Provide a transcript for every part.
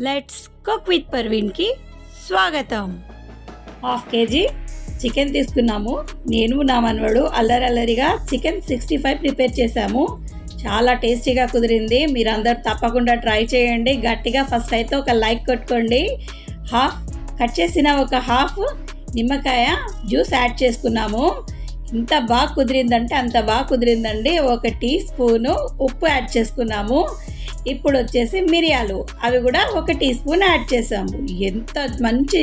Let's cook with పర్వీన్కి స్వాగతం. 1/2 kg chicken తీసుకున్నాము. నేను నా మనవడు అల్లరల్లరిగా చికెన్ 65 ప్రిపేర్ చేశాము. చాలా టేస్టీగా కుదిరింది. మీరందరూ తప్పకుండా ట్రై చేయండి. గట్టిగా ఫస్ట్ అయితే ఒక లైక్ కొట్టుకోండి. కట్ చేసిన ఒక హాఫ్ నిమ్మకాయ జ్యూస్ యాడ్ చేసుకున్నాము. ఇంత బాగా కుదిరిందంటే అంత బాగా కుదిరిందండి. 1 టీ స్పూను ఉప్పు యాడ్ చేసుకున్నాము. ఇప్పుడు వచ్చేసి మిరియాలు, అవి కూడా 1 టీ స్పూన్ యాడ్ చేసాము. ఎంత మంచి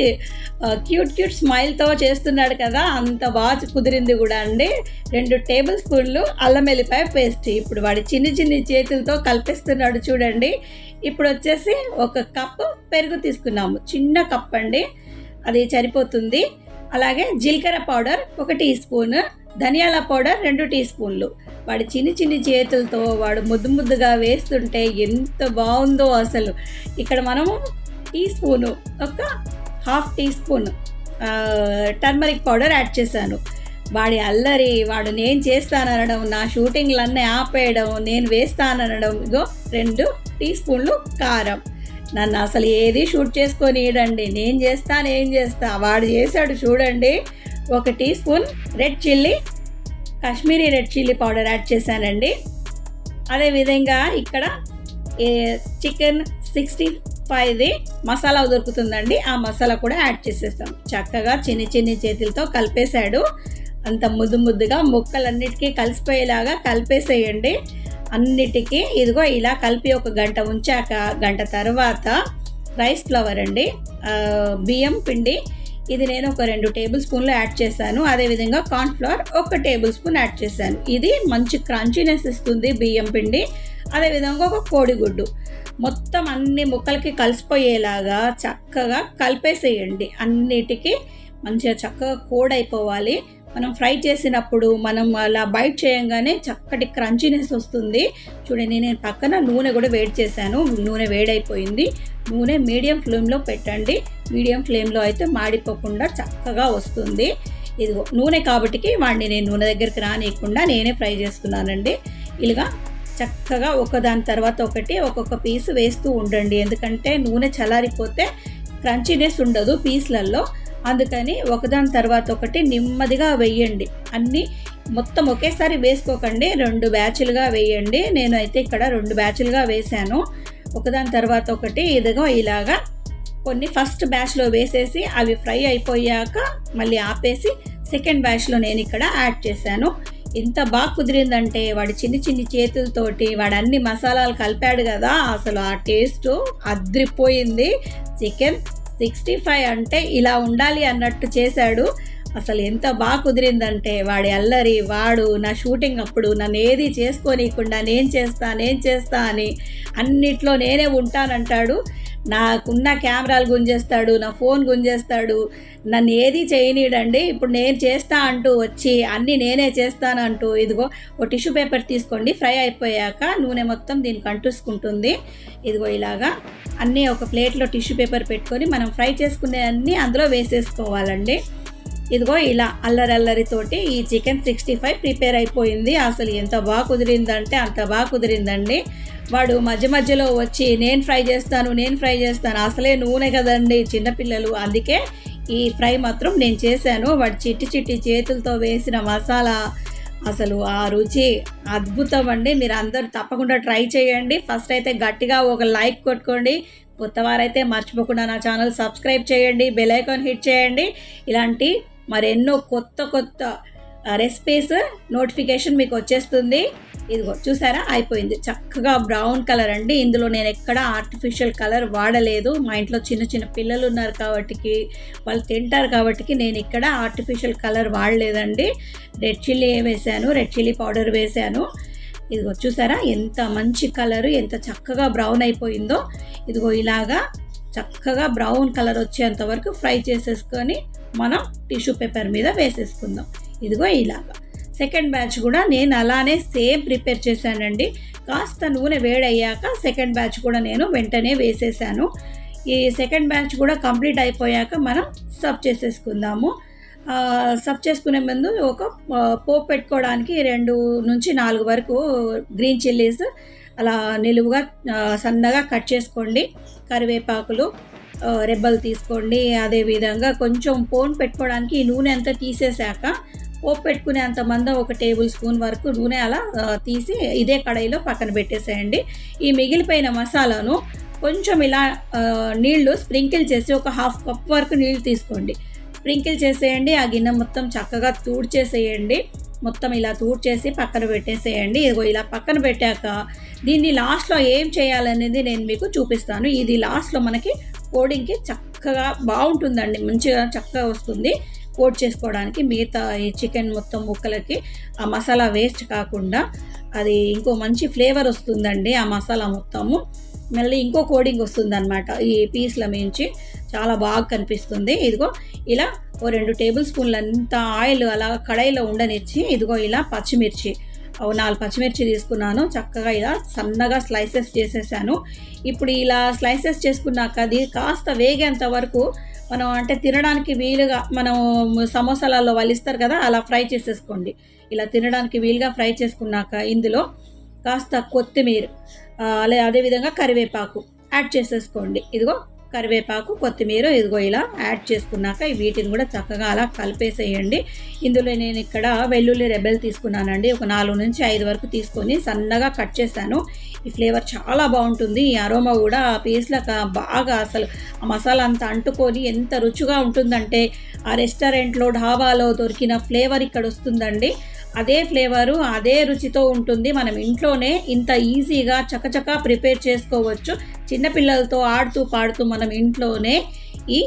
క్యూట్ స్మైల్తో చేస్తున్నాడు కదా, అంత బాగా కుదిరింది కూడా అండి. 2 టేబుల్ స్పూన్లు అల్లం వెల్లిపాయ పేస్ట్. ఇప్పుడు వాడి చిన్ని చేతులతో కలిపేస్తున్నాడు చూడండి. ఇప్పుడు వచ్చేసి 1 కప్పు పెరుగు తీసుకున్నాము. చిన్న కప్ అండి, అది సరిపోతుంది. అలాగే జీలకర్ర పౌడర్ 1 టీ స్పూన్, ధనియాల పౌడర్ 2 టీ స్పూన్లు. వాడి చిన్ని చేతులతో వాడు ముద్దుగా వేస్తుంటే ఎంత బాగుందో అసలు. ఇక్కడ మనము టీ స్పూను, ఒక half teaspoon turmeric powder add చేశాను. వాడి అల్లరి, వాడు నేను చేస్తాననడం, నా షూటింగ్లన్నీ ఆపేయడం, నేను వేస్తాననడం. ఇగో 2 టీ స్పూన్లు కారం. నన్ను అసలు ఏది షూట్ చేసుకొని నేను చేస్తా. వాడు చేశాడు చూడండి. 1 teaspoon red chilli, Kashmiri red chilli powder add చేశానండి. అదేవిధంగా ఇక్కడ చికెన్ 65ది మసాలా దొరుకుతుందండి, ఆ మసాలా కూడా యాడ్ చేసేస్తాం. చక్కగా చిన్ని చేతులతో కలిపేశాడు. అంత ముద్దుగా ముక్కలన్నిటికీ కలిసిపోయేలాగా కలిపేసేయండి అన్నిటికీ. ఇదిగో ఇలా కలిపి 1 గంట ఉంచాక, గంట తర్వాత రైస్ ఫ్లవర్ అండి, బియ్యం పిండి, ఇది నేను ఒక 2 టేబుల్ స్పూన్లు యాడ్ చేశాను. అదేవిధంగా కార్న్ఫ్లవర్ 1 టేబుల్ స్పూన్ యాడ్ చేశాను. ఇది మంచి క్రంచీనెస్ ఇస్తుంది బియ్యం పిండి. అదేవిధంగా 1 కోడిగుడ్డు. మొత్తం అన్ని ముక్కలకి కలిసిపోయేలాగా చక్కగా కలిపేసేయండి. అన్నిటికీ మంచిగా చక్కగా కోడ్ అయిపోవాలి. మనం ఫ్రై చేసినప్పుడు మనం అలా బైట్ చేయంగానే చక్కటి క్రంచీనెస్ వస్తుంది. చూడండి, నేను పక్కన నూనె కూడా వేడి చేశాను. నూనె వేడైపోయింది. నూనె మీడియం ఫ్లేమ్లో పెట్టండి. మీడియం ఫ్లేమ్లో అయితే మాడిపోకుండా చక్కగా వస్తుంది. ఇదిగో నూనె కాబట్టికి వాడిని నేను నూనె దగ్గరికి రానియకుండా నేనే ఫ్రై చేస్తున్నానండి. ఇలాగా చక్కగా ఒకదాని తర్వాత ఒకటి ఒక్కొక్క పీస్ వేస్తూ ఉండండి. ఎందుకంటే నూనె చల్లారిపోతే క్రంచీనెస్ ఉండదు పీస్లలో. అందుకని ఒకదాని తర్వాత ఒకటి నెమ్మదిగా వేయండి. అన్నీ మొత్తం ఒకేసారి వేసుకోకండి, 2 బ్యాచ్లుగా వేయండి. నేనైతే ఇక్కడ 2 బ్యాచ్లుగా వేశాను. ఒకదాని తర్వాత ఒకటి ఇదిగో ఇలాగా కొన్ని ఫస్ట్ బ్యాచ్లో వేసేసి అవి ఫ్రై అయిపోయాక మళ్ళీ ఆపేసి సెకండ్ బ్యాచ్లో నేను ఇక్కడ యాడ్ చేశాను. ఎంత బాగా కుదిరిందంటే వాడి చిన్ని చేతులతోటి వాడు అన్ని మసాలాలు కలిపాడు కదా, అసలు ఆ టేస్ట్ అద్రిపోయింది. చికెన్ 65 అంటే ఇలా ఉండాలి అన్నట్టు చేశాడు. అసలు ఎంత బాగా కుదిరిందంటే వాడి అల్లరి, వాడు నా షూటింగ్ అప్పుడు నన్ను ఏది చేసుకోనీయకుండా నేను చేస్తా అని అన్నిట్లో నేనే ఉంటానంటాడు. నాకున్న కెమెరాలు గుంజేస్తాడు, నా ఫోన్ గుంజేస్తాడు, నన్ను ఏది చేయనీయడండి. ఇప్పుడు నేను చేస్తా అంటూ వచ్చి అన్నీ నేనే చేస్తానంటూ ఇదిగో ఒక టిష్యూ పేపర్ తీసుకోండి. ఫ్రై అయిపోయాక నూనె మొత్తం దీనికి అంటుకుంటుంది. ఇదిగో ఇలాగా అన్నీ ఒక ప్లేట్లో టిష్యూ పేపర్ పెట్టుకొని మనం ఫ్రై చేసుకునే అన్నీ అందులో వేసేసుకోవాలండి. ఇదిగో ఇలా అల్లరితోటి ఈ చికెన్ 65 ప్రిపేర్ అయిపోయింది. అసలు ఎంత బాగా కుదిరిందంటే అంత బాగా కుదిరిందండి. వాడు మధ్యలో వచ్చి నేను ఫ్రై చేస్తాను, అసలే నూనె కదండి చిన్నపిల్లలు, అందుకే ఈ ఫ్రై మాత్రం నేను చేశాను. వాడు చిట్టి చేతులతో వేసిన మసాలా, అసలు ఆ రుచి అద్భుతం అండి. మీరు అందరూ తప్పకుండా ట్రై చేయండి. ఫస్ట్ అయితే గట్టిగా ఒక లైక్ కొట్టుకోండి. కొత్తవారైతే మర్చిపోకుండా నా ఛానల్ సబ్స్క్రైబ్ చేయండి, బెల్ ఐకాన్ హిట్ చేయండి. ఇలాంటి మరెన్నో కొత్త రెసిపీస్ నోటిఫికేషన్ మీకు వచ్చేస్తుంది. ఇదిగో చూసారా, అయిపోయింది. చక్కగా బ్రౌన్ కలర్ అండి. ఇందులో నేను ఎక్కడ ఆర్టిఫిషియల్ కలర్ వాడలేదు. మా ఇంట్లో చిన్న పిల్లలు ఉన్నారు కాబట్టి వాళ్ళు తింటారు కాబట్టి నేను ఇక్కడ ఆర్టిఫిషియల్ కలర్ వాడలేదండి. రెడ్ చిల్లీ వేసాను, రెడ్ చిల్లీ పౌడర్ వేసాను. ఇదిగో చూసారా ఎంత మంచి కలరు, ఎంత చక్కగా బ్రౌన్ అయిపోయిందో. ఇదిగో ఇలాగా చక్కగా బ్రౌన్ కలర్ వచ్చేంత వరకు ఫ్రై చేసేసుకొని మనం టిష్యూ పేపర్ మీద వేసేసుకుందాం. ఇదిగో ఇలాగా సెకండ్ బ్యాచ్ కూడా నేను అలానే సేమ్ ప్రిపేర్ చేశానండి. కాస్త నూనె వేడయ్యాక సెకండ్ బ్యాచ్ కూడా నేను వెంటనే వేసేసాను. ఈ సెకండ్ బ్యాచ్ కూడా కంప్లీట్ అయిపోయాక మనం సర్వ్ చేసేసుకుందాము. సర్వ్ చేసుకునే ముందు ఒక పోపు పెట్టుకోవడానికి 2 నుంచి 4 వరకు గ్రీన్ చిల్లీస్ అలా నిలువుగా సన్నగా కట్ చేసుకోండి. కరివేపాకులు రెబ్బలు తీసుకోండి. అదేవిధంగా కొంచెం పోన్ పెట్టుకోవడానికి ఈ నూనె అంతా తీసేసాక పోపు పెట్టుకునే అంత మందం 1 టేబుల్ స్పూన్ వరకు నూనె అలా తీసి ఇదే కడాయిలో పక్కన పెట్టేసేయండి. ఈ మిగిలిపోయిన మసాలాను కొంచెం ఇలా నీళ్లు స్ప్రింకిల్ చేసి ఒక 1/2 కప్ వరకు నీళ్ళు తీసుకోండి. స్ప్రింకిల్ చేసేయండి. ఆ గిన్నె మొత్తం చక్కగా తూడ్చేసేయండి. మొత్తం ఇలా తూడ్చేసి పక్కన పెట్టేసేయండి. ఇదిగో ఇలా పక్కన పెట్టాక దీన్ని లాస్ట్లో ఏం చేయాలనేది నేను మీకు చూపిస్తాను. ఇది లాస్ట్లో మనకి కోడింగ్కి చక్కగా బాగుంటుందండి. మంచిగా చక్కగా వస్తుంది కోట్ చేసుకోవడానికి. మిగతా ఈ చికెన్ మొత్తం ముక్కలకి ఆ మసాలా వేస్ట్ కాకుండా అది ఇంకో మంచి ఫ్లేవర్ వస్తుందండి. ఆ మసాలా మొత్తము మళ్ళీ ఇంకో కోడింగ్ వస్తుంది అనమాట. ఈ పీస్ల మించి చాలా బాగా కనిపిస్తుంది. ఇదిగో ఇలా ఓ 2 టేబుల్ స్పూన్లు అంత ఆయిల్ అలా కడాయిలో ఉండనిచ్చి ఇదిగో ఇలా పచ్చిమిర్చి 4 పచ్చిమిర్చి తీసుకున్నాను. చక్కగా ఇలా సన్నగా స్లైసెస్ చేసేసాను. ఇప్పుడు ఇలా స్లైసెస్ చేసుకున్నాక అది కాస్త వేగేంత వరకు మనం అంటే తినడానికి వీలుగా మనం సమోసాలలో వలిస్తారు కదా, అలా ఫ్రై చేసేసుకోండి. ఇలా తినడానికి వీలుగా ఫ్రై చేసుకున్నాక ఇందులో కాస్త కొత్తిమీర అదేవిధంగా కరివేపాకు యాడ్ చేసేసుకోండి. ఇదిగో కరివేపాకు కొత్తిమీర ఇదిగో ఇలా యాడ్ చేసుకున్నాక వీటిని కూడా చక్కగా అలా కలిపేసేయండి. ఇందులో నేను ఇక్కడ వెల్లుల్లి రెబ్బలు తీసుకున్నానండి. ఒక 4 నుంచి 5 వరకు తీసుకొని సన్నగా కట్ చేశాను. ఈ ఫ్లేవర్ చాలా బాగుంటుంది. ఈ అరోమా కూడా ఆ పీస్లకు బాగా అసలు ఆ మసాలా అంతా అంటుకొని ఎంత రుచిగా ఉంటుందంటే ఆ రెస్టారెంట్లో ఢాబాలో దొరికిన ఫ్లేవర్ ఇక్కడ వస్తుందండి. అదే ఫ్లేవరు అదే రుచితో ఉంటుంది. మనం ఇంట్లోనే ఇంత ఈజీగా చకచకా ప్రిపేర్ చేసుకోవచ్చు. చిన్నపిల్లలతో ఆడుతూ పాడుతూ మనం ఇంట్లోనే ఈ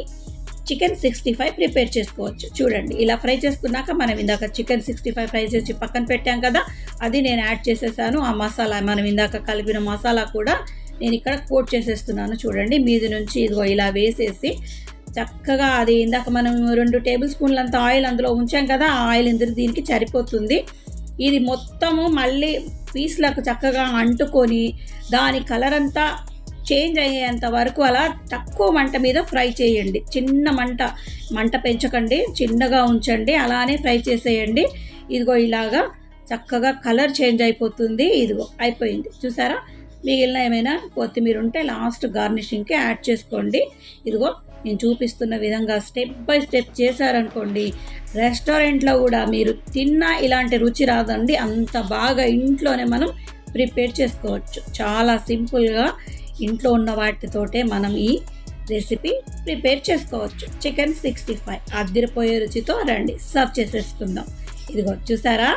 చికెన్ 65 ప్రిపేర్ చేసుకోవచ్చు. చూడండి ఇలా ఫ్రై చేసుకున్నాక మనం ఇందాక చికెన్ 65 ఫ్రై చేసి పక్కన పెట్టాం కదా, అది నేను యాడ్ చేసేసాను. ఆ మసాలా మనం ఇందాక కలిపిన మసాలా కూడా నేను ఇక్కడ కోట్ చేసేస్తున్నాను. చూడండి మీది నుంచి ఇదిగో ఇలా వేసేసి చక్కగా అది ఇందాక మనం 2 టేబుల్ స్పూన్లంత ఆయిల్ అందులో ఉంచాం కదా, ఆ ఆయిల్ ఇందులో దీనికి సరిపోతుంది. ఇది మొత్తము మళ్ళీ పీస్లకు చక్కగా అంటుకొని దాని కలర్ అంతా చేంజ్ అయ్యేంత వరకు అలా తక్కువ మంట మీద ఫ్రై చేయండి. చిన్న మంట పెంచకండి, చిన్నగా ఉంచండి. అలానే ఫ్రై చేసేయండి. ఇదిగో ఇలాగా చక్కగా కలర్ చేంజ్ అయిపోతుంది. ఇదిగో అయిపోయింది చూసారా. మిగిలిన ఏమైనా కొత్తిమీర ఉంటే లాస్ట్ గార్నిషింగ్కి యాడ్ చేసుకోండి. ఇదిగో నేను చూపిస్తున్న విధంగా స్టెప్ బై స్టెప్ చేశారనుకోండి, రెస్టారెంట్లో కూడా మీరు తిన్నా ఇలాంటి రుచి రాదండి. అంత బాగా ఇంట్లోనే మనం ప్రిపేర్ చేసుకోవచ్చు. చాలా సింపుల్గా ఇంట్లో ఉన్న వాటితోటే మనం ఈ రెసిపీ ప్రిపేర్ చేసుకోవచ్చు. చికెన్ 65 అదిరిపోయే రుచితో రండి సర్వ్ చేసేసుకుందాం. ఇదిగో చూసారా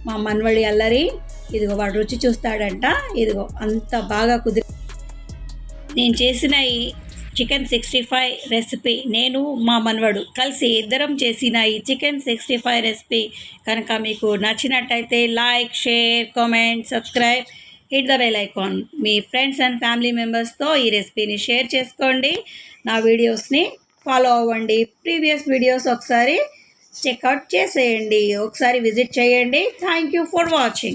మా మన్వడి అల్లరి, ఇదిగో వాడు రుచి చూస్తాడంట. ఇదిగో అంత బాగా నేను చేసిన ఈ చికెన్ 65 రెసిపీ నేను మా మనవడు కలిసి ఇద్దరం చేసిన ఈ చికెన్ 65 రెసిపీ కనుక మీకు నచ్చినట్టయితే like, share, comment, subscribe, hit the bell icon. Me friends and family మెంబర్స్తో ఈ రెసిపీని షేర్ చేసుకోండి. నా వీడియోస్ని ఫాలో అవ్వండి. ప్రీవియస్ వీడియోస్ ఒకసారి చెక్అవుట్ చేసేయండి, ఒకసారి విజిట్ చేయండి. Thank you for watching.